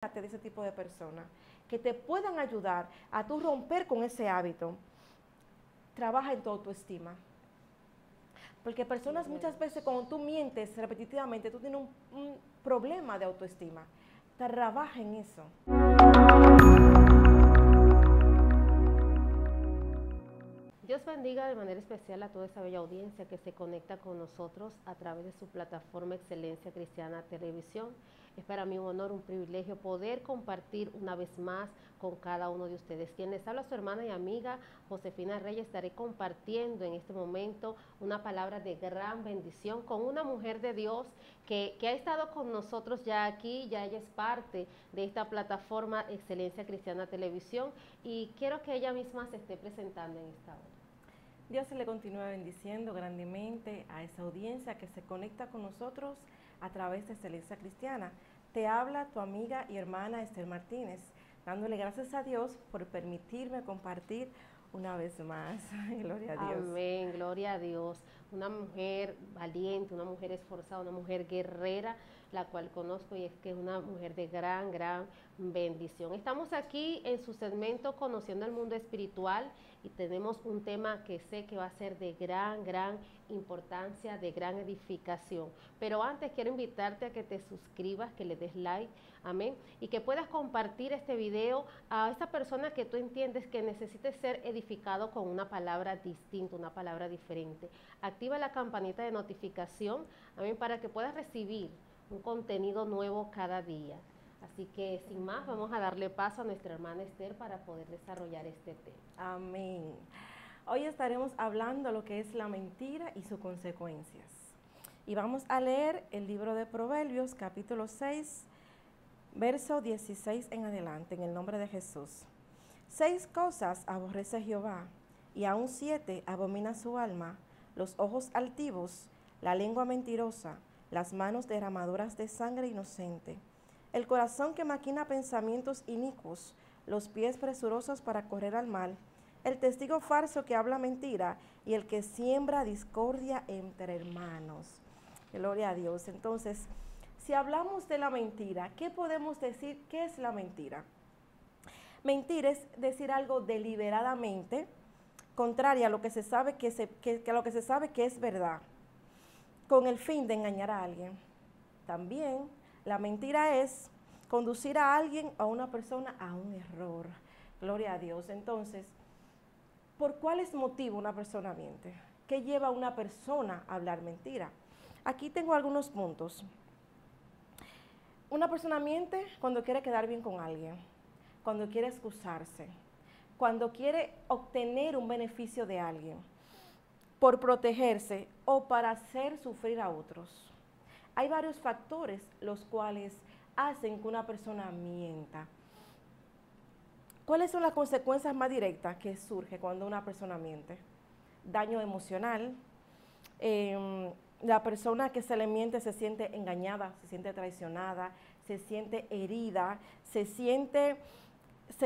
de ese tipo de personas que te puedan ayudar a tú romper con ese hábito. Trabaja en tu autoestima. Porque personas muchas veces cuando tú mientes repetitivamente, tú tienes un problema de autoestima. Trabaja en eso. Dios bendiga de manera especial a toda esa bella audiencia que se conecta con nosotros a través de su plataforma Excelencia Cristiana Televisión. Es para mí un honor, un privilegio poder compartir una vez más con cada uno de ustedes. Quien les habla, su hermana y amiga Josefina Reyes. Estaré compartiendo en este momento una palabra de gran bendición con una mujer de Dios que ha estado con nosotros ya aquí. Ya ella es parte de esta plataforma Excelencia Cristiana Televisión y quiero que ella misma se esté presentando en esta hora. Dios se le continúa bendiciendo grandemente a esa audiencia que se conecta con nosotros a través de Excelencia Cristiana. Te habla tu amiga y hermana Esther Martínez, dándole gracias a Dios por permitirme compartir una vez más. Gloria a Dios. Amén, gloria a Dios. Una mujer valiente, una mujer esforzada, una mujer guerrera, la cual conozco y es que es una mujer de gran bendición. Estamos aquí en su segmento Conociendo el Mundo Espiritual y tenemos un tema que sé que va a ser de gran importancia, de gran edificación. Pero antes quiero invitarte a que te suscribas, que le des like, amén, y que puedas compartir este video a esa persona que tú entiendes que necesite ser edificado con una palabra distinta, una palabra diferente. Activa la campanita de notificación, amén, para que puedas recibir un contenido nuevo cada día. Así que sin más, vamos a darle paso a nuestra hermana Esther para poder desarrollar este tema. Amén. Hoy estaremos hablando lo que es la mentira y sus consecuencias. Y vamos a leer el libro de Proverbios, capítulo 6, verso 16 en adelante, en el nombre de Jesús. 6 cosas aborrece Jehová, y aún 7 abomina su alma: los ojos altivos, la lengua mentirosa, las manos derramadoras de sangre inocente, el corazón que maquina pensamientos inicuos, los pies presurosos para correr al mal, el testigo falso que habla mentira y el que siembra discordia entre hermanos. Gloria a Dios. Entonces, si hablamos de la mentira, ¿qué podemos decir? ¿Qué es la mentira? Mentir es decir algo deliberadamente contraria a lo que se sabe que es verdad, con el fin de engañar a alguien. También la mentira es conducir a alguien, a una persona, a un error. Gloria a Dios. Entonces, ¿por cuáles motivos una persona miente? ¿Qué lleva a una persona a hablar mentira? Aquí tengo algunos puntos. Una persona miente cuando quiere quedar bien con alguien, cuando quiere excusarse, cuando quiere obtener un beneficio de alguien, por protegerse o para hacer sufrir a otros. Hay varios factores los cuales hacen que una persona mienta. ¿Cuáles son las consecuencias más directas que surge cuando una persona miente? Daño emocional. La persona que se le miente se siente engañada, se siente traicionada, se siente herida, se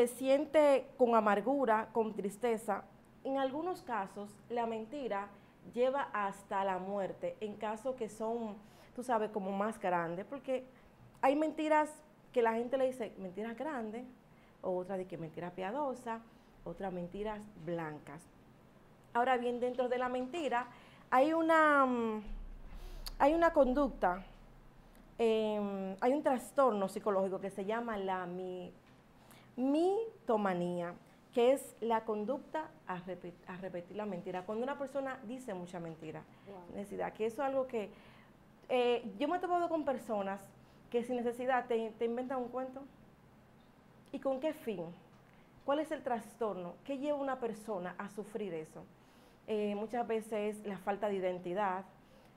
siente con amargura, con tristeza. En algunos casos, la mentira lleva hasta la muerte, en casos que son, tú sabes, como más grandes, porque hay mentiras que la gente le dice mentiras grandes, otra de que mentira piadosa, otras mentiras blancas. Ahora bien, dentro de la mentira hay una conducta, hay un trastorno psicológico que se llama la mitomanía, que es la conducta a repetir la mentira. Cuando una persona dice mucha mentira, necesidad, que eso es algo que yo me he topado con personas que sin necesidad te inventan un cuento. ¿Y con qué fin? ¿Cuál es el trastorno? ¿Qué lleva a una persona a sufrir eso? Muchas veces la falta de identidad,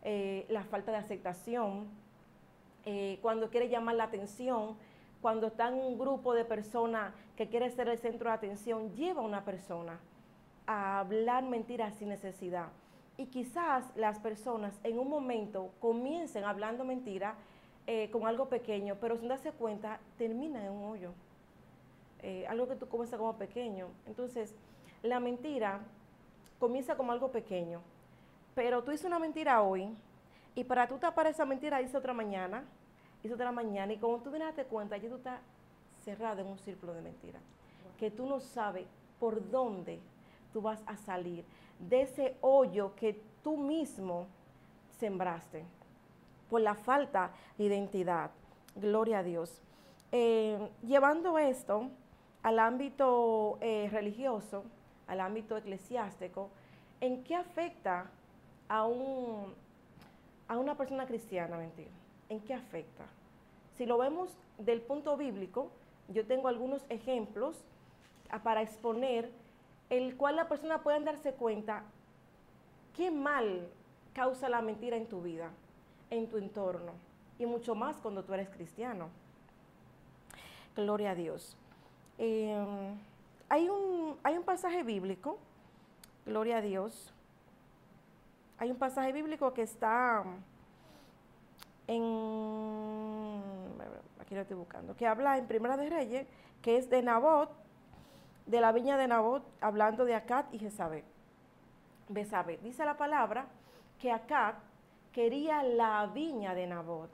la falta de aceptación, cuando quiere llamar la atención, cuando está en un grupo de personas que quiere ser el centro de atención, lleva a una persona a hablar mentiras sin necesidad. Y quizás las personas en un momento comiencen hablando mentiras con algo pequeño, pero sin darse cuenta termina en un hoyo. Algo que tú comienzas como pequeño. Entonces, la mentira comienza como algo pequeño, pero tú dices una mentira hoy y para tú tapar esa mentira dices otra mañana, y cuando tú vienes a darte cuenta, ya tú estás encerrado en un círculo de mentira, que tú no sabes por dónde tú vas a salir de ese hoyo que tú mismo sembraste por la falta de identidad. Gloria a Dios. Llevando esto al ámbito religioso, al ámbito eclesiástico, ¿en qué afecta a una persona cristiana mentir? ¿En qué afecta? Si lo vemos del punto bíblico, yo tengo algunos ejemplos para exponer el cual la persona pueda darse cuenta qué mal causa la mentira en tu vida, en tu entorno, y mucho más cuando tú eres cristiano. Gloria a Dios. Hay un pasaje bíblico, gloria a Dios, hay un pasaje bíblico que está aquí lo estoy buscando, que habla en Primera de Reyes, que es de Nabot, de la viña de Nabot, hablando de Acab y Jezabel. Dice la palabra que Acab quería la viña de Nabot,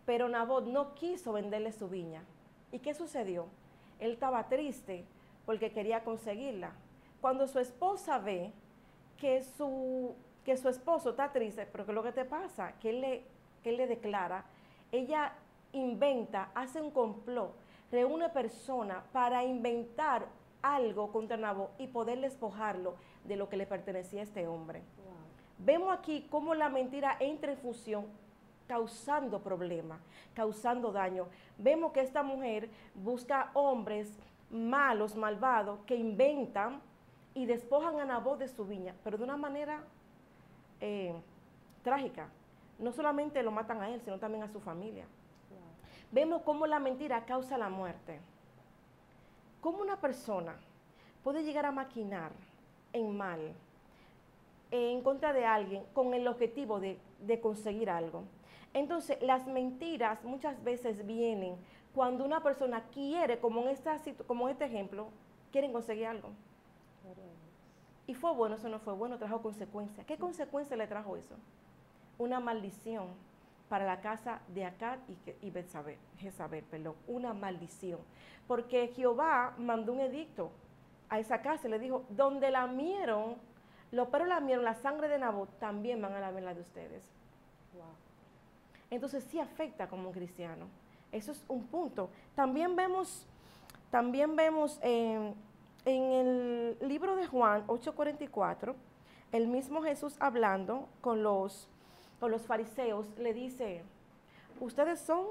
pero Nabot no quiso venderle su viña. ¿Y qué sucedió? Él estaba triste porque quería conseguirla. Cuando su esposa ve que su esposo está triste, pero ¿qué es lo que te pasa? Que él le declara, ella inventa, hace un complot, reúne personas para inventar algo contra Nabot y poder despojarlo de lo que le pertenecía a este hombre. Wow. Vemos aquí cómo la mentira entra en función, causando problemas, causando daño. Vemos que esta mujer busca hombres malos, malvados, que inventan y despojan a Nabot de su viña, pero de una manera trágica. No solamente lo matan a él, sino también a su familia. Wow. Vemos cómo la mentira causa la muerte. Cómo una persona puede llegar a maquinar en mal, en contra de alguien, con el objetivo de conseguir algo. Entonces, las mentiras muchas veces vienen cuando una persona quiere, como en este ejemplo, quieren conseguir algo. Y fue bueno, eso no fue bueno, trajo consecuencias. ¿Qué consecuencia le trajo eso? Una maldición para la casa de Acab y Jezabel, una maldición. Porque Jehová mandó un edicto a esa casa y le dijo, donde lamieron, los perros lamieron la sangre de Nabot, también van a lamer la de ustedes. Wow. Entonces sí afecta como un cristiano. Eso es un punto. También vemos en el libro de Juan 8:44, el mismo Jesús hablando con los fariseos, le dice, ustedes son,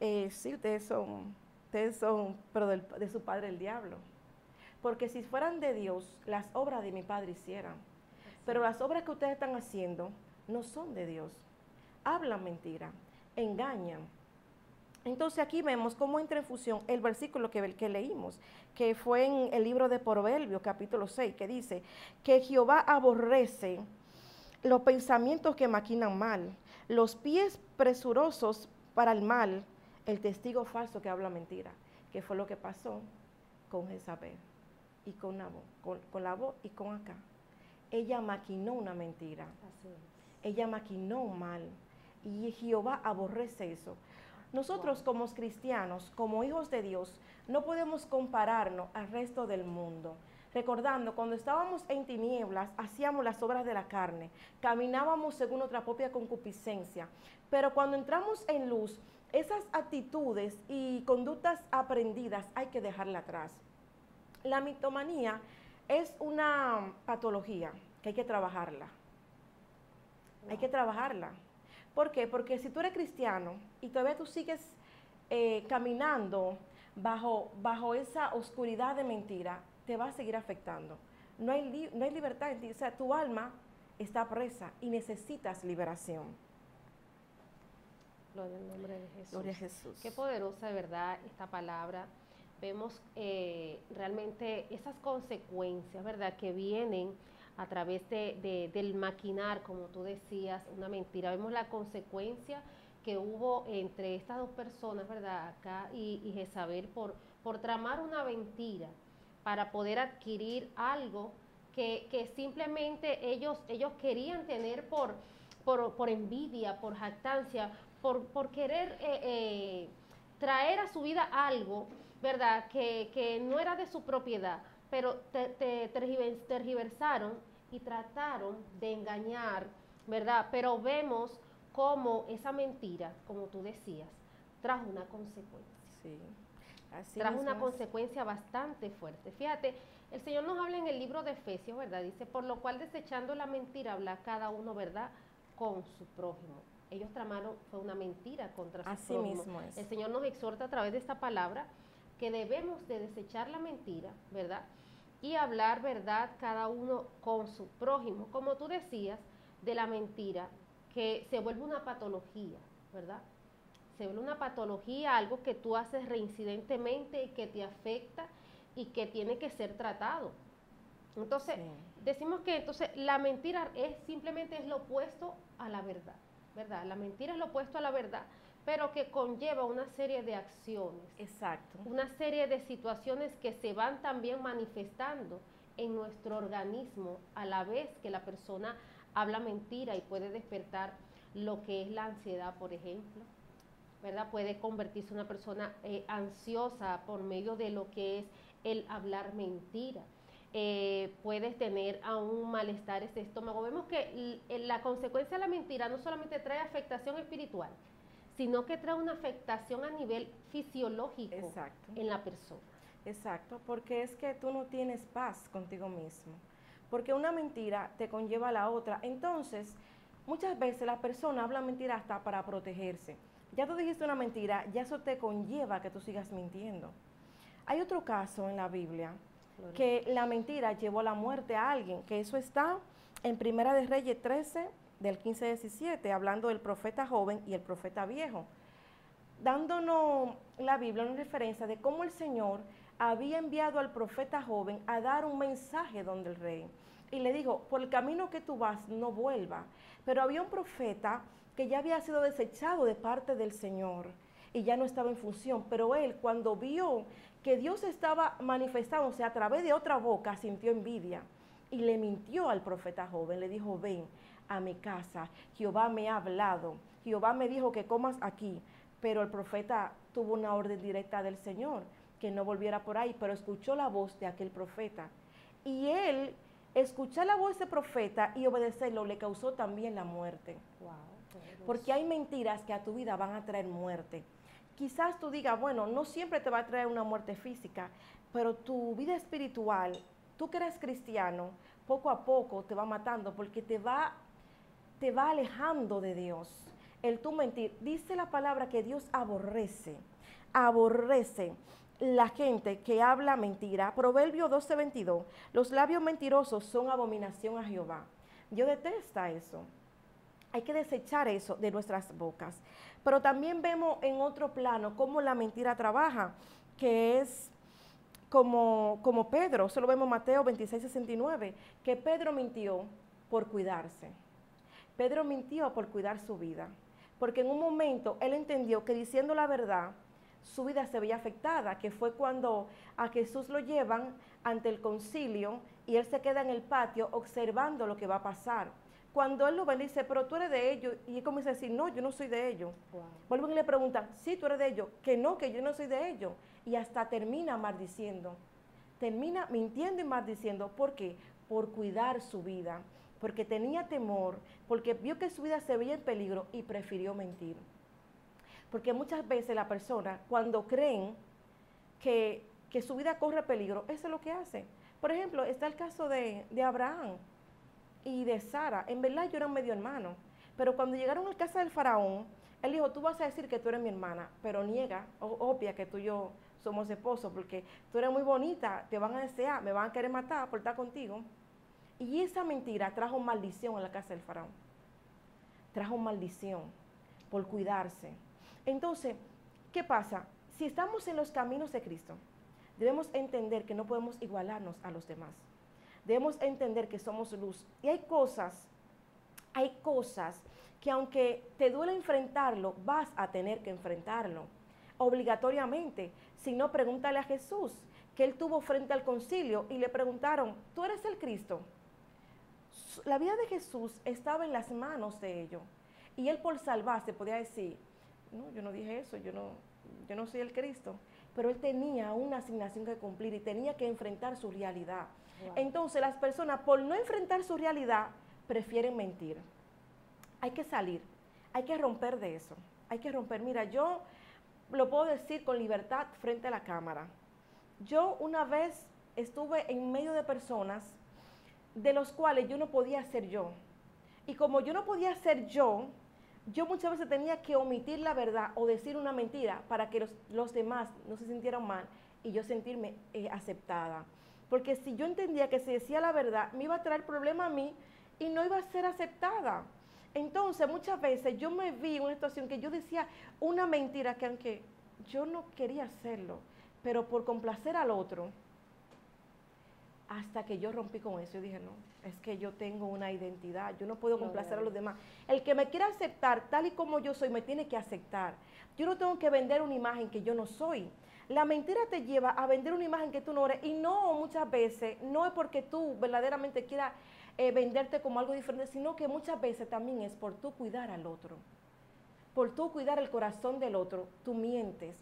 ustedes son, pero de su padre el diablo. Porque si fueran de Dios, las obras de mi Padre hicieran. Pero las obras que ustedes están haciendo no son de Dios. Hablan mentira, engañan. Entonces aquí vemos cómo entra en fusión el versículo que leímos, que fue en el libro de Proverbios, capítulo 6, que dice que Jehová aborrece los pensamientos que maquinan mal, los pies presurosos para el mal, el testigo falso que habla mentira, que fue lo que pasó con Jezabel y con Nabot y con Acab. Ella maquinó una mentira. Así es. Ella maquinó un mal y Jehová aborrece eso. Nosotros como cristianos, como hijos de Dios, no podemos compararnos al resto del mundo. Recordando, cuando estábamos en tinieblas, hacíamos las obras de la carne, caminábamos según nuestra propia concupiscencia. Pero cuando entramos en luz, esas actitudes y conductas aprendidas hay que dejarla atrás. La mitomanía es una patología que hay que trabajarla. Wow. Hay que trabajarla. ¿Por qué? Porque si tú eres cristiano y todavía tú sigues caminando bajo esa oscuridad de mentira, te va a seguir afectando. No hay libertad en ti. O sea, tu alma está presa y necesitas liberación. Gloria al nombre de Jesús. Gloria a Jesús. Qué poderosa de verdad esta palabra. Vemos realmente esas consecuencias, ¿verdad?, que vienen a través del maquinar, como tú decías, una mentira. Vemos la consecuencia que hubo entre estas dos personas, ¿verdad?, Acab y Jezabel, por tramar una mentira para poder adquirir algo que simplemente ellos querían tener por envidia, por jactancia, por querer traer a su vida algo, ¿verdad?, que no era de su propiedad, pero tergiversaron y trataron de engañar, ¿verdad? Pero vemos cómo esa mentira, como tú decías, trajo una consecuencia. Sí, así Trajo mismo una es. consecuencia bastante fuerte. Fíjate, el Señor nos habla en el libro de Efesios, ¿verdad? Dice, por lo cual desechando la mentira, habla cada uno, ¿verdad?, con su prójimo. Ellos tramaron, fue una mentira contra su Así prójimo. mismo es. El Señor nos exhorta a través de esta palabra que debemos de desechar la mentira, ¿verdad?, y hablar verdad cada uno con su prójimo. Como tú decías, de la mentira, que se vuelve una patología, ¿verdad? Se vuelve una patología, algo que tú haces reincidentemente y que te afecta y que tiene que ser tratado. Entonces, decimos que entonces la mentira simplemente es lo opuesto a la verdad, ¿verdad? La mentira es lo opuesto a la verdad, pero que conlleva una serie de acciones. Exacto. Una serie de situaciones que se van también manifestando en nuestro organismo a la vez que la persona habla mentira y puede despertar lo que es la ansiedad, por ejemplo, ¿verdad? Puede convertirse en una persona ansiosa por medio de lo que es el hablar mentira. Puedes tener aún malestar ese estómago. Vemos que la consecuencia de la mentira no solamente trae afectación espiritual, sino que trae una afectación a nivel fisiológico. Exacto. En la persona. Exacto, porque es que tú no tienes paz contigo mismo, porque una mentira te conlleva a la otra. Entonces, muchas veces la persona habla mentira hasta para protegerse. Ya tú dijiste una mentira, ya eso te conlleva a que tú sigas mintiendo. Hay otro caso en la Biblia que la mentira llevó a la muerte a alguien, que eso está en Primera de Reyes 13, del 15 al 17, hablando del profeta joven y el profeta viejo, dándonos la Biblia una referencia de cómo el Señor había enviado al profeta joven a dar un mensaje donde el rey. Y le dijo, por el camino que tú vas, no vuelva. Pero había un profeta que ya había sido desechado de parte del Señor y ya no estaba en función. Pero él, cuando vio que Dios estaba manifestándose a través de otra boca, sintió envidia y le mintió al profeta joven. Le dijo, ven a mi casa, Jehová me ha hablado, Jehová me dijo que comas aquí. Pero el profeta tuvo una orden directa del Señor, que no volviera por ahí, pero escuchó la voz de aquel profeta. Y él, escuchar la voz de ese profeta y obedecerlo, le causó también la muerte. Wow, porque hay mentiras que a tu vida van a traer muerte. Quizás tú digas, bueno, no siempre te va a traer una muerte física, pero tu vida espiritual, tú que eres cristiano, poco a poco te va matando porque te va alejando de Dios. El tú mentir, dice la palabra que Dios aborrece la gente que habla mentira. Proverbio 12:22, los labios mentirosos son abominación a Jehová. Dios detesta eso. Hay que desechar eso de nuestras bocas. Pero también vemos en otro plano cómo la mentira trabaja, que es como Pedro, eso lo vemos en Mateo 26:69, que Pedro mintió por cuidarse. Pedro mintió por cuidar su vida, porque en un momento él entendió que diciendo la verdad, su vida se veía afectada, que fue cuando a Jesús lo llevan ante el concilio y él se queda en el patio observando lo que va a pasar. Cuando él lo ve, dice, pero tú eres de ellos, y él comienza a decir, no, yo no soy de ellos. Wow. Vuelven y le preguntan, sí, tú eres de ellos, que no, que yo no soy de ellos. Y hasta termina maldiciendo, termina mintiendo y maldiciendo. ¿Por qué? Por cuidar su vida, porque tenía temor, porque vio que su vida se veía en peligro y prefirió mentir. Porque muchas veces la persona, cuando creen que su vida corre peligro, eso es lo que hacen. Por ejemplo, está el caso de Abraham y de Sara. En verdad yo era medio hermano, pero cuando llegaron a casa del faraón, él dijo, tú vas a decir que tú eres mi hermana, pero niega, obvia que tú y yo somos esposos, porque tú eres muy bonita, te van a desear, me van a querer matar por estar contigo. Y esa mentira trajo maldición a la casa del faraón. Trajo maldición por cuidarse. Entonces, ¿qué pasa? Si estamos en los caminos de Cristo, debemos entender que no podemos igualarnos a los demás. Debemos entender que somos luz. Y hay cosas que aunque te duele enfrentarlo, vas a tener que enfrentarlo obligatoriamente. Si no, pregúntale a Jesús, que él tuvo frente al concilio y le preguntaron, ¿tú eres el Cristo? La vida de Jesús estaba en las manos de ellos. Y él por salvarse podía decir, no, yo no dije eso, yo no, yo no soy el Cristo, pero él tenía una asignación que cumplir y tenía que enfrentar su realidad. Wow. Entonces las personas, por no enfrentar su realidad, prefieren mentir. Hay que salir, hay que romper de eso, hay que romper. Mira, yo lo puedo decir con libertad frente a la cámara. Yo una vez estuve en medio de personas de los cuales yo no podía ser yo. Y como yo no podía ser yo muchas veces tenía que omitir la verdad o decir una mentira para que los demás no se sintieran mal y yo sentirme aceptada. Porque si yo entendía que si decía la verdad, me iba a traer problema a mí y no iba a ser aceptada. Entonces, muchas veces yo me vi en una situación que yo decía una mentira que aunque yo no quería hacerlo, pero por complacer al otro, hasta que yo rompí con eso y dije, no, es que yo tengo una identidad, yo no puedo complacer a los demás. El que me quiera aceptar tal y como yo soy, me tiene que aceptar. Yo no tengo que vender una imagen que yo no soy. La mentira te lleva a vender una imagen que tú no eres y no muchas veces, no es porque tú verdaderamente quieras venderte como algo diferente, sino que muchas veces también es por tú cuidar al otro, por tú cuidar el corazón del otro, tú mientes.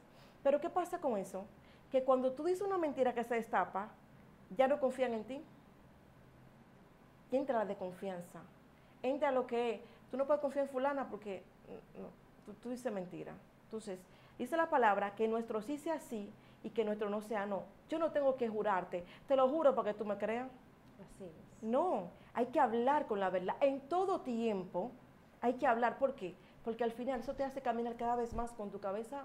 Pero ¿qué pasa con eso? Que cuando tú dices una mentira que se destapa, ya no confían en ti. Y entra la desconfianza. Entra lo que es, tú no puedes confiar en fulana porque no, tú dices mentira. Entonces, dice la palabra que nuestro sí sea sí y que nuestro no sea no. Yo no tengo que jurarte, te lo juro para que tú me creas. Así es. No, hay que hablar con la verdad. En todo tiempo hay que hablar. ¿Por qué? Porque al final eso te hace caminar cada vez más con tu cabeza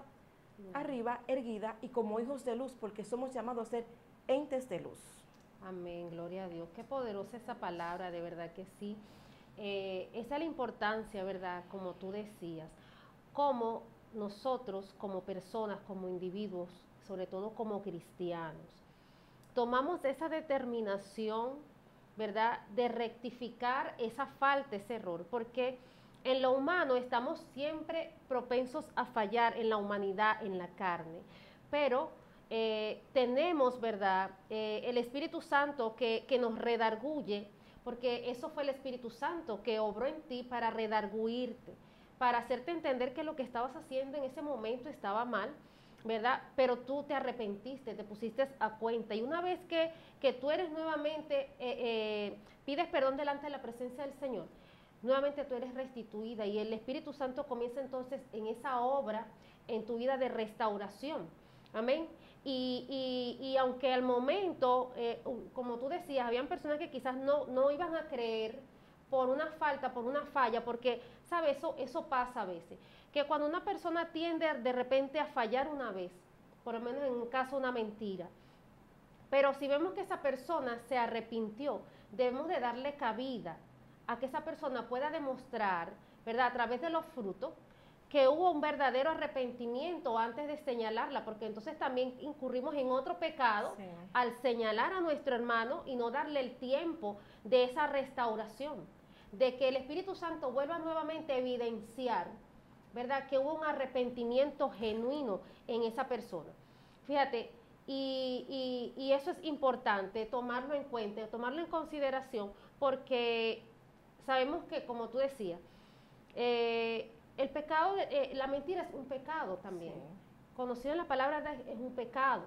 arriba, erguida y como hijos de luz, porque somos llamados a ser entes de luz. Amén, gloria a Dios. Qué poderosa esa palabra, de verdad que sí. Esa es la importancia, ¿verdad? Como tú decías, como nosotros, como personas, como individuos, sobre todo como cristianos, tomamos esa determinación, ¿verdad?, de rectificar esa falta, ese error, porque en lo humano estamos siempre propensos a fallar, en la humanidad, en la carne, pero tenemos, ¿verdad?, el Espíritu Santo que nos redarguye, porque eso fue el Espíritu Santo que obró en ti para redarguirte, para hacerte entender que lo que estabas haciendo en ese momento estaba mal, ¿verdad? Pero tú te arrepentiste, te pusiste a cuenta. Y una vez que tú eres nuevamente, pides perdón delante de la presencia del Señor, nuevamente tú eres restituida y el Espíritu Santo comienza entonces en esa obra en tu vida de restauración. Amén. Y aunque al momento, como tú decías, habían personas que quizás no iban a creer por una falta, por una falla, porque, ¿sabes? Eso pasa a veces. Que cuando una persona tiende de repente a fallar una vez, por lo menos en un caso una mentira, pero si vemos que esa persona se arrepintió, debemos de darle cabida a que esa persona pueda demostrar, ¿verdad?, a través de los frutos, que hubo un verdadero arrepentimiento antes de señalarla, porque entonces también incurrimos en otro pecado al señalar a nuestro hermano y no darle el tiempo de esa restauración, de que el Espíritu Santo vuelva nuevamente a evidenciar, ¿verdad?, que hubo un arrepentimiento genuino en esa persona. Fíjate, y eso es importante, tomarlo en cuenta, tomarlo en consideración, porque sabemos que, como tú decías, el pecado, la mentira es un pecado también. Sí. Conocido en la palabra es un pecado.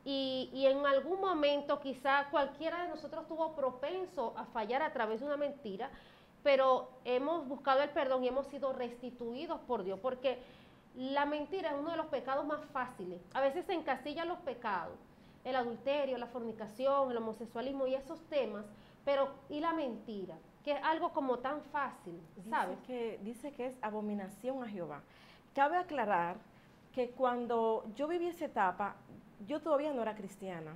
Y en algún momento quizá cualquiera de nosotros estuvo propenso a fallar a través de una mentira, pero hemos buscado el perdón y hemos sido restituidos por Dios, porque la mentira es uno de los pecados más fáciles. A veces se encasillan los pecados, el adulterio, la fornicación, el homosexualismo y esos temas, pero ¿y la mentira? Que es algo como tan fácil, ¿sabes? Dice que es abominación a Jehová. Cabe aclarar que cuando yo viví esa etapa, yo todavía no era cristiana,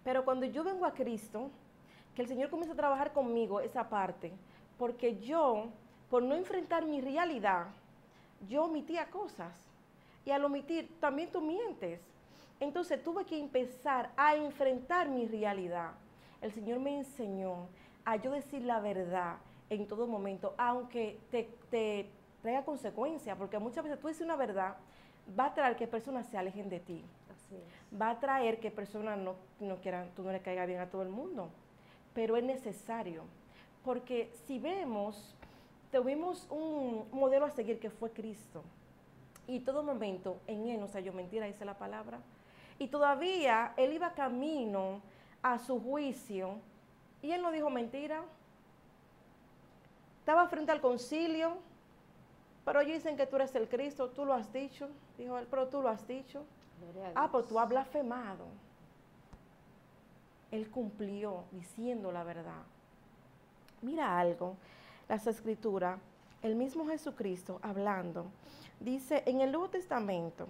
pero cuando yo vengo a Cristo, que el Señor comienza a trabajar conmigo esa parte, porque yo, por no enfrentar mi realidad, yo omitía cosas, y al omitir también tú mientes. Entonces tuve que empezar a enfrentar mi realidad. El Señor me enseñó a yo decir la verdad en todo momento, aunque te traiga consecuencias, porque muchas veces tú dices una verdad, va a traer que personas se alejen de ti. Así es. Va a traer que personas no quieran, tú no le caiga bien a todo el mundo, pero es necesario, porque si vemos, tuvimos un modelo a seguir que fue Cristo. y todo momento en él no se halló mentira, dice la palabra. Y todavía él iba camino a su juicio y él no dijo mentira. Estaba frente al concilio, pero ellos dicen que tú eres el Cristo, tú lo has dicho. Dijo él, pero tú lo has dicho. Pero tú has blasfemado. Él cumplió diciendo la verdad. Mira algo, las Escrituras, el mismo Jesucristo hablando, dice en el Nuevo Testamento,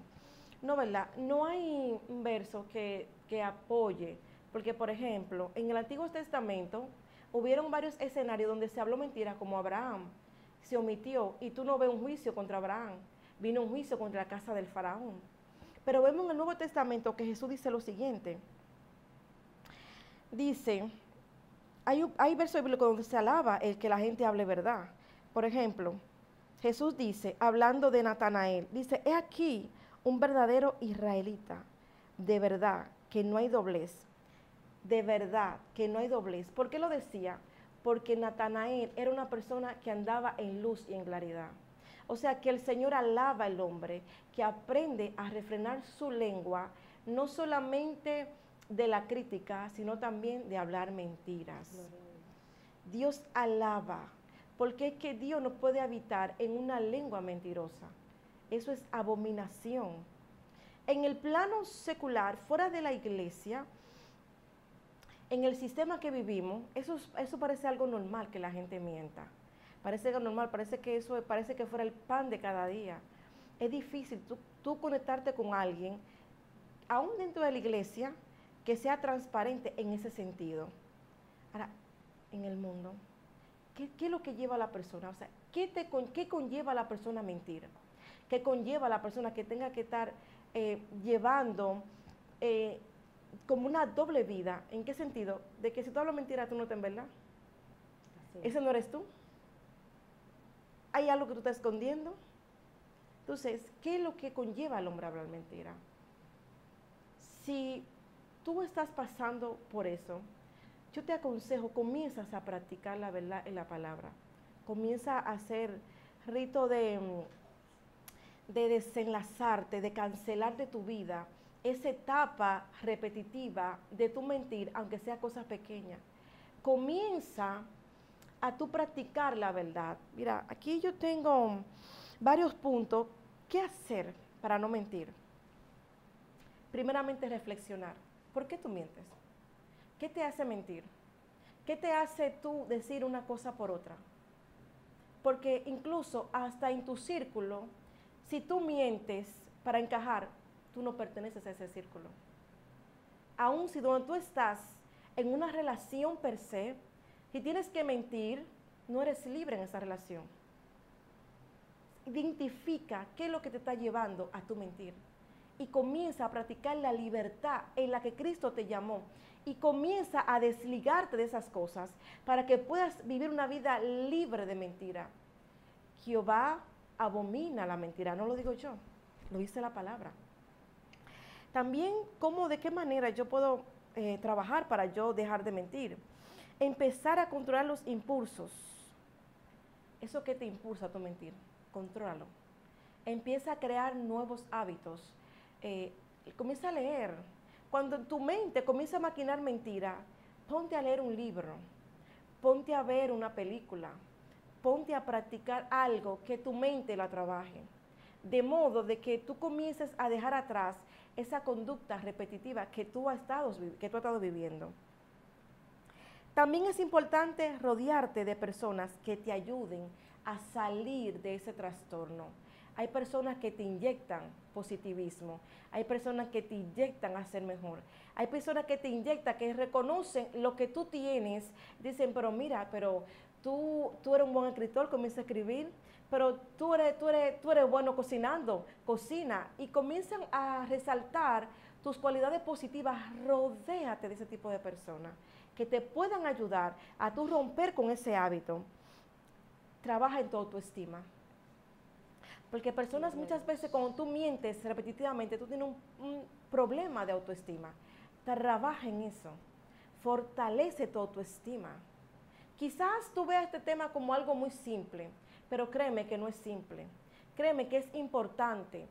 no, ¿verdad? No hay un verso que apoye, porque por ejemplo, en el Antiguo Testamento hubieron varios escenarios donde se habló mentira, como Abraham se omitió, y tú no ves un juicio contra Abraham, vino un juicio contra la casa del faraón. Pero vemos en el Nuevo Testamento que Jesús dice lo siguiente, dice, hay versos bíblicos donde se alaba el que la gente hable verdad. Por ejemplo, Jesús dice, hablando de Natanael, dice, he aquí un verdadero israelita, de verdad, que no hay doblez, de verdad, que no hay doblez. ¿Por qué lo decía? Porque Natanael era una persona que andaba en luz y en claridad. O sea, que el Señor alaba al hombre, que aprende a refrenar su lengua, no solamente de la crítica, sino también de hablar mentiras. Dios alaba, porque es que Dios no puede habitar en una lengua mentirosa. Eso es abominación. En el plano secular, fuera de la iglesia, en el sistema que vivimos, eso parece algo normal que la gente mienta. Parece algo normal, parece que fuera el pan de cada día. Es difícil tú conectarte con alguien, aún dentro de la iglesia, que sea transparente en ese sentido. Ahora, en el mundo, ¿qué es lo que lleva a la persona? O sea, ¿qué conlleva a la persona a mentir? ¿Qué conlleva a la persona que tenga que estar llevando como una doble vida? ¿En qué sentido? De que si tú hablas mentira, tú no te en verdad. ¿Ese no eres tú? ¿Hay algo que tú estás escondiendo? Entonces, ¿qué es lo que conlleva al hombre a hablar mentira? Si tú estás pasando por eso, yo te aconsejo, comienzas a practicar la verdad en la palabra. Comienza a hacer rito de desenlazarte, de cancelar de tu vida esa etapa repetitiva de tu mentir, aunque sea cosas pequeñas. Comienza a tú practicar la verdad. Mira, aquí yo tengo varios puntos. ¿Qué hacer para no mentir? Primeramente, reflexionar. ¿Por qué tú mientes? ¿Qué te hace mentir? ¿Qué te hace tú decir una cosa por otra? Porque incluso hasta en tu círculo, si tú mientes para encajar, tú no perteneces a ese círculo. Aún si donde tú estás en una relación per se, si tienes que mentir, no eres libre en esa relación. Identifica qué es lo que te está llevando a tu mentir y comienza a practicar la libertad en la que Cristo te llamó y comienza a desligarte de esas cosas para que puedas vivir una vida libre de mentira. Jehová abomina la mentira, no lo digo yo, lo dice la palabra. También, ¿de qué manera yo puedo trabajar para yo dejar de mentir? Empezar a controlar los impulsos. ¿Eso qué te impulsa a tu mentir? Contrólalo. Empieza a crear nuevos hábitos. Comienza a leer. Cuando tu mente comienza a maquinar mentira, ponte a leer un libro, ponte a ver una película, ponte a practicar algo que tu mente la trabaje. De modo de que tú comiences a dejar atrás esa conducta repetitiva que tú has estado viviendo. También es importante rodearte de personas que te ayuden a salir de ese trastorno. Hay personas que te inyectan positivismo, hay personas que te inyectan a ser mejor, hay personas que te inyectan, que reconocen lo que tú tienes, dicen, pero mira, tú eres un buen escritor, comienza a escribir, pero tú eres bueno cocinando, cocina, y comienzan a resaltar tus cualidades positivas. Rodéate de ese tipo de personas que te puedan ayudar a tú romper con ese hábito. Trabaja en tu autoestima. Porque personas muchas veces cuando tú mientes repetitivamente, tú tienes un problema de autoestima. Trabaja en eso. Fortalece tu autoestima. Quizás tú veas este tema como algo muy simple, pero créeme que no es simple. Créeme que es importante.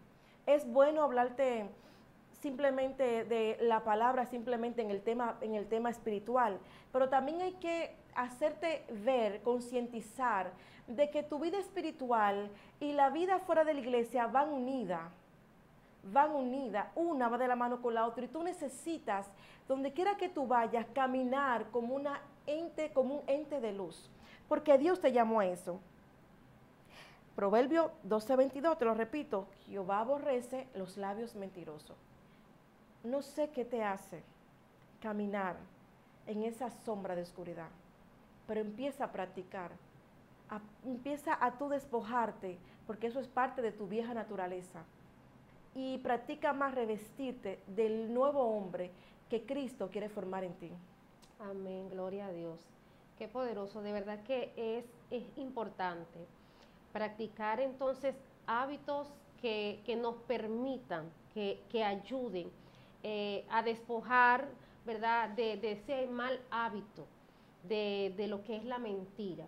Es bueno hablarte simplemente de la palabra, simplemente en el tema espiritual, pero también hay que hacerte ver, concientizar de que tu vida espiritual y la vida fuera de la iglesia van unidas, una va de la mano con la otra, y tú necesitas, donde quiera que tú vayas, caminar como un ente de luz, porque Dios te llamó a eso. Proverbio 12:22, te lo repito, Jehová aborrece los labios mentirosos. No sé qué te hace caminar en esa sombra de oscuridad, pero empieza a practicar, empieza a tú despojarte, porque eso es parte de tu vieja naturaleza, y practica más revestirte del nuevo hombre que Cristo quiere formar en ti. Amén, gloria a Dios. Qué poderoso, de verdad que es importante practicar entonces hábitos que nos permitan, que ayuden a despojar, ¿verdad?, de ese mal hábito, de lo que es la mentira.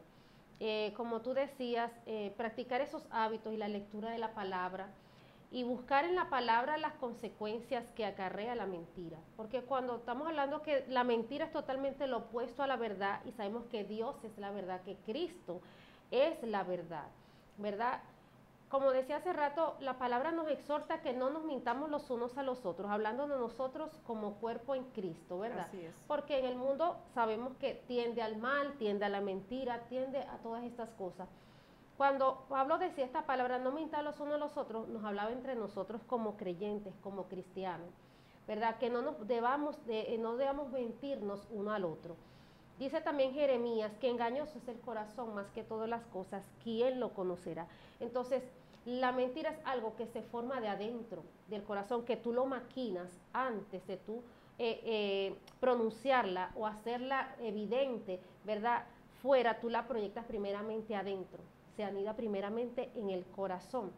Como tú decías, practicar esos hábitos y la lectura de la palabra y buscar en la palabra las consecuencias que acarrea la mentira. Porque cuando estamos hablando que la mentira es totalmente lo opuesto a la verdad y sabemos que Dios es la verdad, que Cristo es la verdad, ¿verdad? Como decía hace rato, la palabra nos exhorta que no nos mintamos los unos a los otros, hablando de nosotros como cuerpo en Cristo, ¿verdad? Así es. Porque en el mundo sabemos que tiende al mal, tiende a la mentira, tiende a todas estas cosas. Cuando Pablo decía esta palabra, no mintar los unos a los otros, nos hablaba entre nosotros como creyentes, como cristianos, ¿verdad? Que no debamos mentirnos uno al otro. Dice también Jeremías que engañoso es el corazón más que todas las cosas, ¿quién lo conocerá? Entonces, la mentira es algo que se forma de adentro del corazón, que tú lo maquinas antes de tú pronunciarla o hacerla evidente, ¿verdad? Fuera, tú la proyectas primeramente adentro, se anida primeramente en el corazón.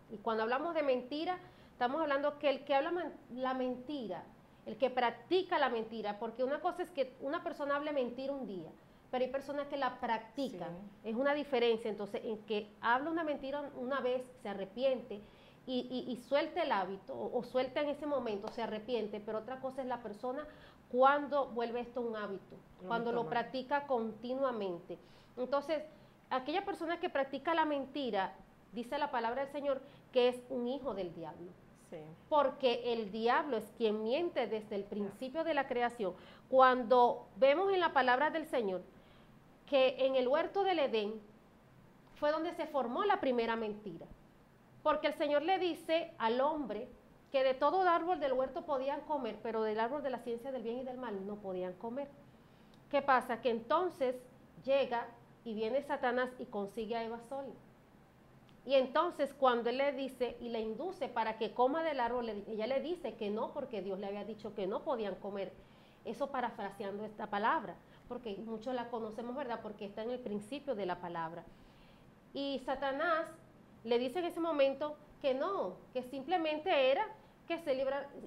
Y cuando hablamos de mentira, estamos hablando que el que habla la mentira, el que practica la mentira, porque una cosa es que una persona hable mentira un día, pero hay personas que la practican, sí. Es una diferencia, entonces, en que habla una mentira una vez, se arrepiente y suelta el hábito, o suelta en ese momento, se arrepiente, pero otra cosa es la persona cuando vuelve esto un hábito, cuando lo practica continuamente. Entonces, aquella persona que practica la mentira, dice la palabra del Señor, que es un hijo del diablo. Sí. Porque el diablo es quien miente desde el principio de la creación. Cuando vemos en la palabra del Señor que en el huerto del Edén fue donde se formó la primera mentira. Porque el Señor le dice al hombre que de todo árbol del huerto podían comer, pero del árbol de la ciencia del bien y del mal no podían comer. ¿Qué pasa? Que entonces llega y viene Satanás y consigue a Eva sola. Y entonces cuando él le dice y le induce para que coma del árbol, ella le dice que no, porque Dios le había dicho que no podían comer. Eso parafraseando esta palabra, porque muchos la conocemos, ¿verdad? Porque está en el principio de la palabra. Y Satanás le dice en ese momento que no, que simplemente era que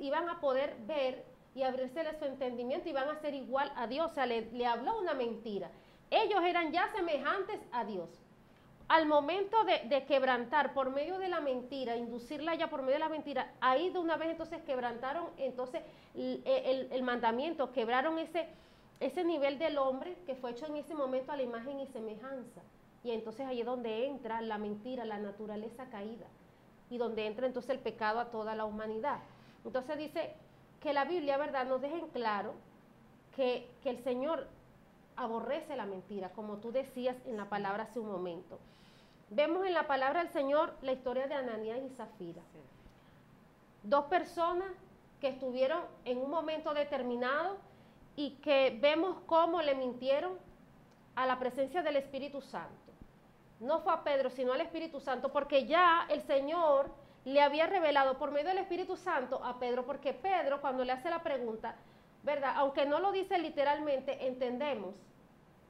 iban a poder ver y abrirse su entendimiento y iban a ser igual a Dios. O sea, le habló una mentira. Ellos eran ya semejantes a Dios. Al momento de quebrantar por medio de la mentira, inducirla ya por medio de la mentira, ahí de una vez entonces quebrantaron entonces el mandamiento, quebraron ese nivel del hombre que fue hecho en ese momento a la imagen y semejanza. Y entonces ahí es donde entra la mentira, la naturaleza caída, y donde entra entonces el pecado a toda la humanidad. Entonces dice que la Biblia, ¿verdad?, nos deja en claro que el Señor aborrece la mentira, como tú decías en la palabra hace un momento. Vemos en la palabra del Señor la historia de Ananías y Zafira. Sí. Dos personas que estuvieron en un momento determinado y que vemos cómo le mintieron a la presencia del Espíritu Santo. No fue a Pedro, sino al Espíritu Santo, porque ya el Señor le había revelado por medio del Espíritu Santo a Pedro, porque Pedro, cuando le hace la pregunta, ¿verdad?, aunque no lo dice literalmente, entendemos,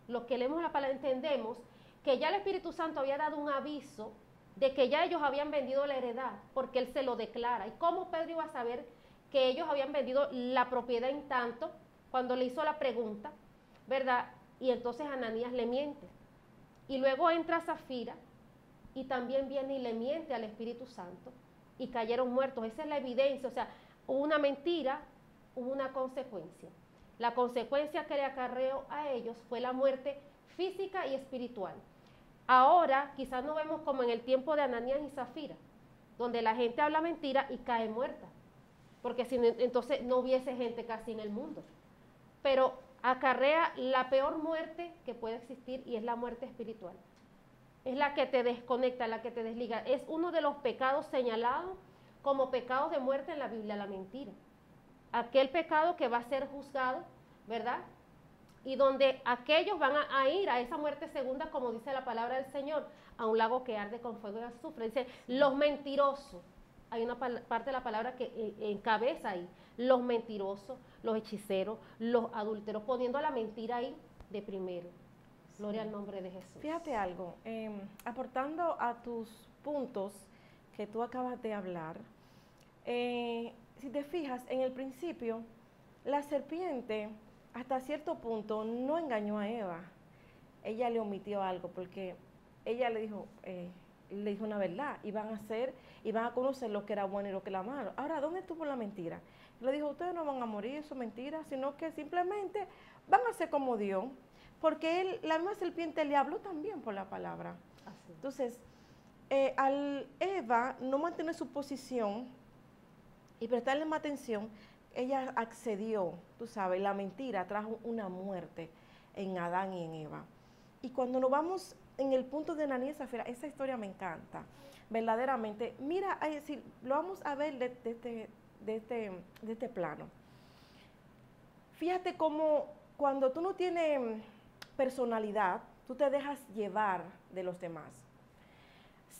lo que leemos la palabra, entendemos que ya el Espíritu Santo había dado un aviso de que ya ellos habían vendido la heredad, porque Él se lo declara. ¿Y cómo Pedro iba a saber que ellos habían vendido la propiedad en tanto, cuando le hizo la pregunta, ¿verdad? Y entonces Ananías le miente. Y luego entra Zafira y también viene y le miente al Espíritu Santo y cayeron muertos. Esa es la evidencia, o sea, hubo una mentira, hubo una consecuencia. La consecuencia que le acarreó a ellos fue la muerte física y espiritual. Ahora quizás no vemos como en el tiempo de Ananías y Zafira, donde la gente habla mentira y cae muerta, porque si no, entonces no hubiese gente casi en el mundo. Pero acarrea la peor muerte que puede existir y es la muerte espiritual. Es la que te desconecta, la que te desliga. Es uno de los pecados señalados como pecados de muerte en la Biblia, la mentira. Aquel pecado que va a ser juzgado, ¿verdad? Y donde aquellos van a ir a esa muerte segunda, como dice la palabra del Señor, a un lago que arde con fuego y azufre. Dice, los mentirosos. Hay una parte de la palabra que encabeza ahí. Los mentirosos, los hechiceros, los adúlteros, poniendo la mentira ahí de primero. Gloria al nombre de Jesús. Fíjate algo, aportando a tus puntos que tú acabas de hablar, si te fijas, en el principio, la serpiente hasta cierto punto no engañó a Eva. Ella le omitió algo porque ella le dijo una verdad, y van a conocer lo que era bueno y lo que era malo. Ahora, ¿dónde estuvo la mentira? Le dijo, ustedes no van a morir, eso es mentira, sino que simplemente van a ser como Dios, porque la misma serpiente le habló también por la palabra. Así. Entonces, al Eva no mantener su posición y prestarle más atención, ella accedió, tú sabes, la mentira trajo una muerte en Adán y en Eva. Y cuando nos vamos en el punto de Ananías y Zafira, esa historia me encanta, verdaderamente. Mira, es decir, lo vamos a ver de este plano. Fíjate cómo cuando tú no tienes personalidad, tú te dejas llevar de los demás.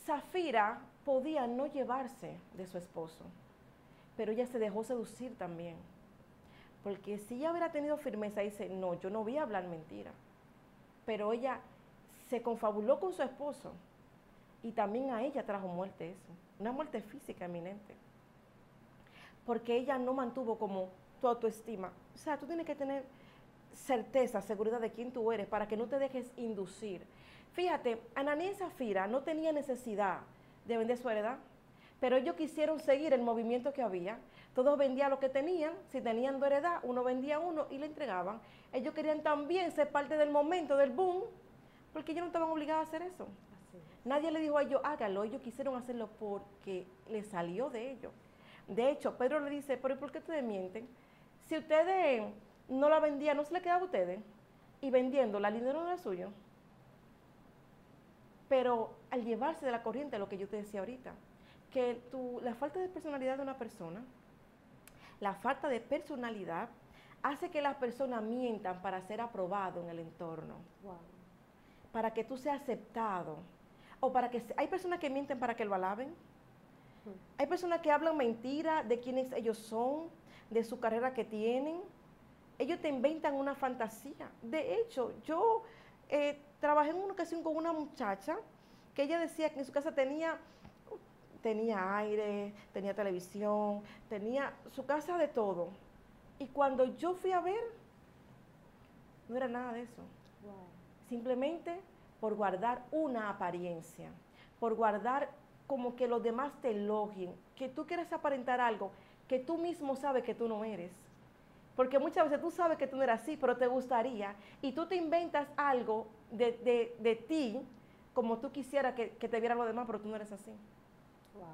Zafira podía no llevarse de su esposo, pero ella se dejó seducir también. Porque si ella hubiera tenido firmeza, dice, no, yo no voy a hablar mentira. Pero ella se confabuló con su esposo y también a ella trajo muerte eso, una muerte física eminente. Porque ella no mantuvo como tu autoestima. O sea, tú tienes que tener certeza, seguridad de quién tú eres para que no te dejes inducir. Fíjate, Ananías y Zafira no tenían necesidad de vender su heredad, pero ellos quisieron seguir el movimiento que había. Todos vendían lo que tenían, si tenían de heredad, uno vendía uno y le entregaban. Ellos querían también ser parte del momento, del boom, porque ellos no estaban obligados a hacer eso. Así. Nadie le dijo a ellos, hágalo, ellos quisieron hacerlo porque les salió de ellos. De hecho, Pedro le dice, pero ¿por qué ustedes mienten? Si ustedes no la vendían, ¿no se le quedaba a ustedes? Y vendiéndola, el dinero no era suyo. Pero al llevarse de la corriente, lo que yo te decía ahorita, que la falta de personalidad de una persona, la falta de personalidad hace que las personas mientan para ser aprobado en el entorno. Wow. Para que tú seas aceptado. O para que hay personas que mienten para que lo alaben. Hay personas que hablan mentira de quiénes ellos son, de su carrera que tienen. Ellos te inventan una fantasía. De hecho, yo trabajé en una ocasión con una muchacha que ella decía que en su casa tenía aire, tenía televisión, tenía su casa de todo. Y cuando yo fui a ver, no era nada de eso. Wow. Simplemente por guardar una apariencia, por guardar como que los demás te elogien, que tú quieres aparentar algo que tú mismo sabes que tú no eres. Porque muchas veces tú sabes que tú no eres así, pero te gustaría, y tú te inventas algo de ti, como tú quisieras que te vieran los demás, pero tú no eres así. Wow.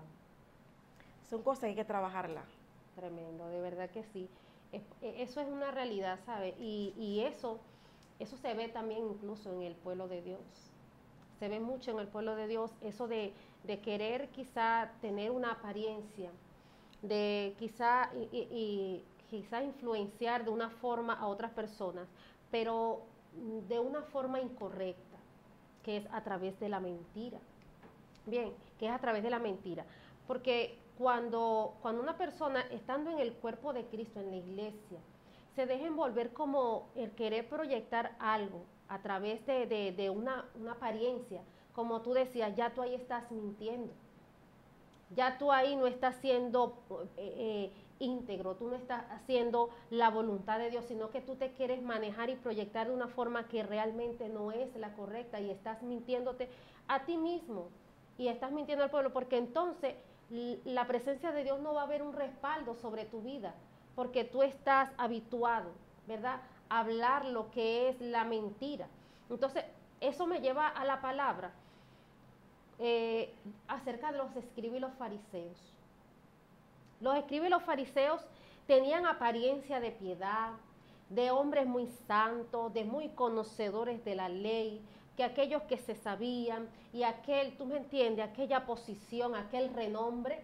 Son cosas que hay que trabajarlas. Tremendo, de verdad que sí. Eso es una realidad, ¿sabe? Y eso se ve también incluso en el pueblo de Dios. Se ve mucho en el pueblo de Dios eso de querer quizá tener una apariencia, de quizá influenciar de una forma a otras personas, pero de una forma incorrecta, que es a través de la mentira. Bien, que es a través de la mentira. Porque cuando una persona, estando en el cuerpo de Cristo, en la iglesia, se deja envolver como el querer proyectar algo a través de una apariencia, como tú decías, ya tú ahí estás mintiendo. Ya tú ahí no estás siendo íntegro, tú no estás haciendo la voluntad de Dios, sino que tú te quieres manejar y proyectar de una forma que realmente no es la correcta y estás mintiéndote a ti mismo. y estás mintiendo al pueblo, porque entonces la presencia de Dios no va a haber un respaldo sobre tu vida, porque tú estás habituado, ¿verdad?, a hablar lo que es la mentira. Entonces, eso me lleva a la palabra acerca de los escribas y los fariseos. Los escribas y los fariseos tenían apariencia de piedad, de hombres muy santos, de muy conocedores de la ley, que aquellos que se sabían y aquel, tú me entiendes, aquella posición, aquel renombre,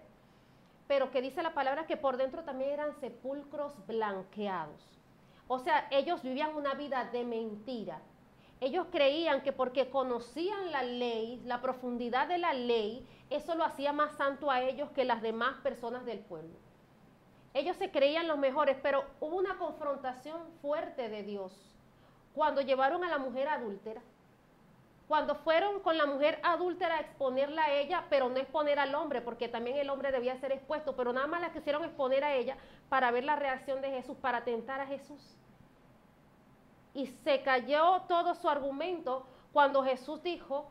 pero que dice la palabra que por dentro también eran sepulcros blanqueados. O sea, ellos vivían una vida de mentira. Ellos creían que porque conocían la ley, la profundidad de la ley, eso lo hacía más santo a ellos que las demás personas del pueblo. Ellos se creían los mejores, pero hubo una confrontación fuerte de Dios cuando llevaron a la mujer adúltera. Cuando fueron con la mujer adúltera a exponerla a ella, pero no exponer al hombre, porque también el hombre debía ser expuesto, pero nada más la quisieron exponer a ella para ver la reacción de Jesús, para tentar a Jesús. Y se cayó todo su argumento cuando Jesús dijo: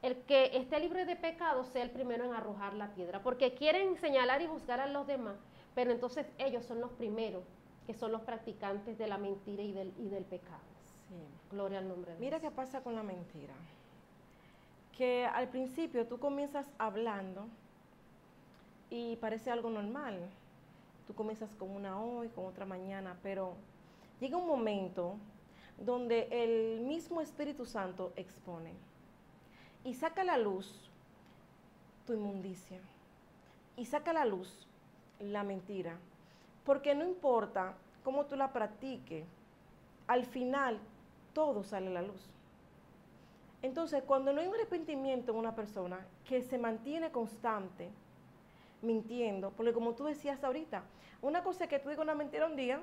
el que esté libre de pecado sea el primero en arrojar la piedra, porque quieren señalar y juzgar a los demás, pero entonces ellos son los primeros, que son los practicantes de la mentira y del pecado. Sí. Gloria al nombre de Dios. Mira qué pasa con la mentira. Que al principio tú comienzas hablando y parece algo normal. Tú comienzas con una hoy, con otra mañana, pero llega un momento donde el mismo Espíritu Santo expone y saca a la luz tu inmundicia y saca a la luz la mentira, porque no importa cómo tú la practiques, al final todo sale a la luz. Entonces, cuando no hay un arrepentimiento en una persona que se mantiene constante mintiendo, porque como tú decías ahorita, una cosa es que tú digas una mentira un día,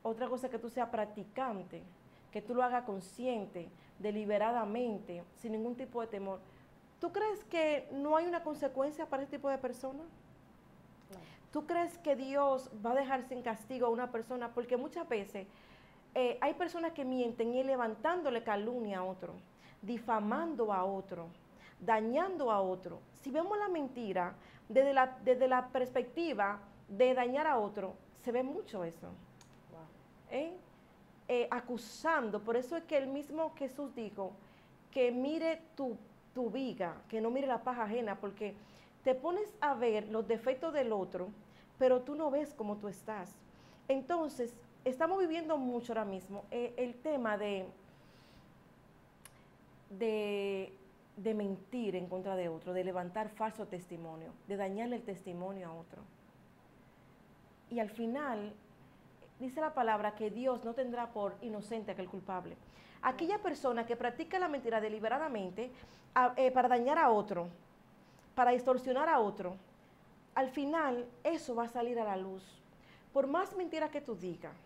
otra cosa es que tú seas practicante, que tú lo hagas consciente, deliberadamente, sin ningún tipo de temor. ¿Tú crees que no hay una consecuencia para este tipo de personas? Claro. ¿Tú crees que Dios va a dejar sin castigo a una persona? Porque muchas veces hay personas que mienten y levantándole calumnia a otro, difamando a otro, dañando a otro. Si vemos la mentira desde la perspectiva de dañar a otro, se ve mucho eso. Wow. Acusando, por eso es que el mismo Jesús dijo que mire tu viga, que no mire la paja ajena, porque te pones a ver los defectos del otro, pero tú no ves cómo tú estás. Entonces, estamos viviendo mucho ahora mismo el tema de mentir en contra de otro, de levantar falso testimonio, de dañarle el testimonio a otro. Y al final, dice la palabra que Dios no tendrá por inocente a aquel culpable. Aquella persona que practica la mentira deliberadamente para dañar a otro, para extorsionar a otro, al final eso va a salir a la luz. Por más mentira que tú digas,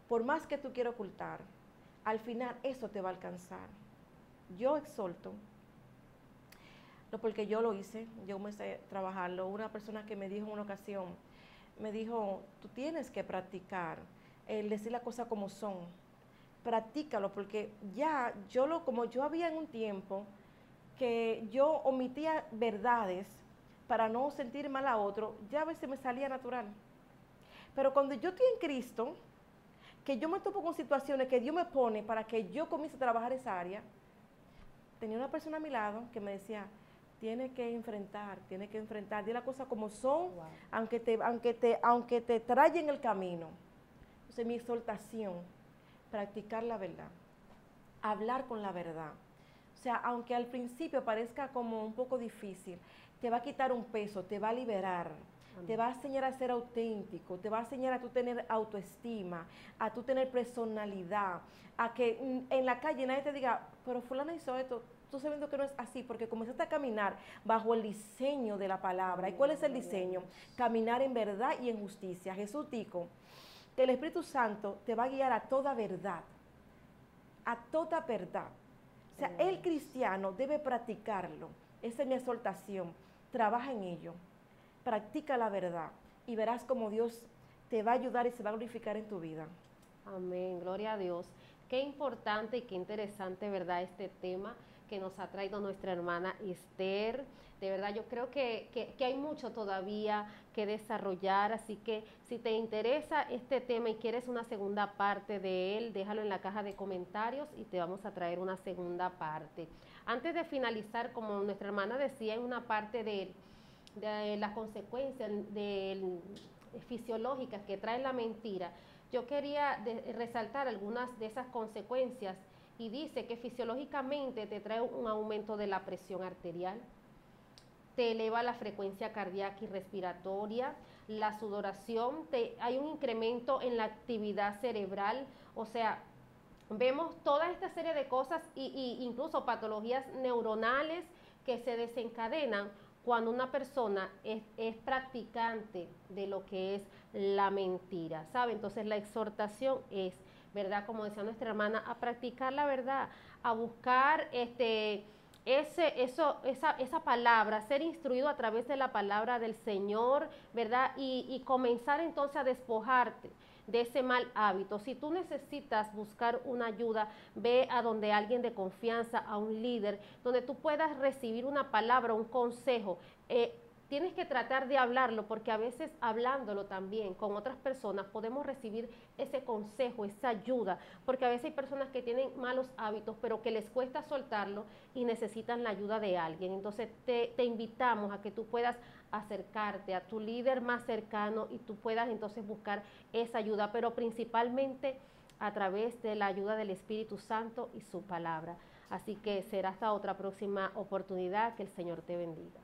por más que tú quieras ocultar, al final eso te va a alcanzar. Yo exhorto, no porque yo lo hice, yo me sé trabajarlo. Una persona que me dijo en una ocasión, me dijo, tú tienes que practicar el decir las cosas como son, practícalo, porque ya como yo había en un tiempo que yo omitía verdades para no sentir mal a otro, ya a veces me salía natural. Pero cuando yo estoy en Cristo, que yo me topo con situaciones que Dios me pone para que yo comience a trabajar esa área, tenía una persona a mi lado que me decía, tienes que enfrentar, di las cosas como son, wow, aunque te trayen el camino. Entonces mi exhortación, practicar la verdad, hablar con la verdad. O sea, aunque al principio parezca como un poco difícil, te va a quitar un peso, te va a liberar. Amén. Te va a enseñar a ser auténtico, te va a enseñar a tú tener autoestima, a tú tener personalidad, a que en la calle nadie te diga, pero fulana hizo esto, tú sabiendo que no es así, porque comenzaste a caminar bajo el diseño de la palabra. ¿Y cuál es el diseño? Caminar en verdad y en justicia. Jesús dijo que el Espíritu Santo te va a guiar a toda verdad, a toda verdad. O sea, el cristiano debe practicarlo. Esa es mi exhortación. Trabaja en ello. Practica la verdad y verás cómo Dios te va a ayudar y se va a glorificar en tu vida. Amén, gloria a Dios. Qué importante y qué interesante, ¿verdad?, este tema que nos ha traído nuestra hermana Esther. De verdad, yo creo que hay mucho todavía que desarrollar, así que si te interesa este tema y quieres una segunda parte de él, déjalo en la caja de comentarios y te vamos a traer una segunda parte. Antes de finalizar, como nuestra hermana decía en una parte de las consecuencias fisiológicas que trae la mentira, yo quería resaltar algunas de esas consecuencias, y dice que fisiológicamente te trae un aumento de la presión arterial, te eleva la frecuencia cardíaca y respiratoria, la sudoración, hay un incremento en la actividad cerebral, o sea, vemos toda esta serie de cosas y incluso patologías neuronales que se desencadenan cuando una persona es practicante de lo que es la mentira, ¿sabe? Entonces la exhortación es, ¿verdad? Como decía nuestra hermana, a practicar la verdad, a buscar esa palabra, ser instruido a través de la palabra del Señor, ¿verdad? Y comenzar entonces a despojarte de ese mal hábito. Si tú necesitas buscar una ayuda, ve a donde alguien de confianza, a un líder, donde tú puedas recibir una palabra, un consejo. Tienes que tratar de hablarlo, porque a veces hablándolo también con otras personas podemos recibir ese consejo, esa ayuda, porque a veces hay personas que tienen malos hábitos, pero que les cuesta soltarlo y necesitan la ayuda de alguien. Entonces te invitamos a que tú puedas acercarte a tu líder más cercano y tú puedas entonces buscar esa ayuda, pero principalmente a través de la ayuda del Espíritu Santo y su palabra. Así que será hasta otra próxima oportunidad. Que el Señor te bendiga.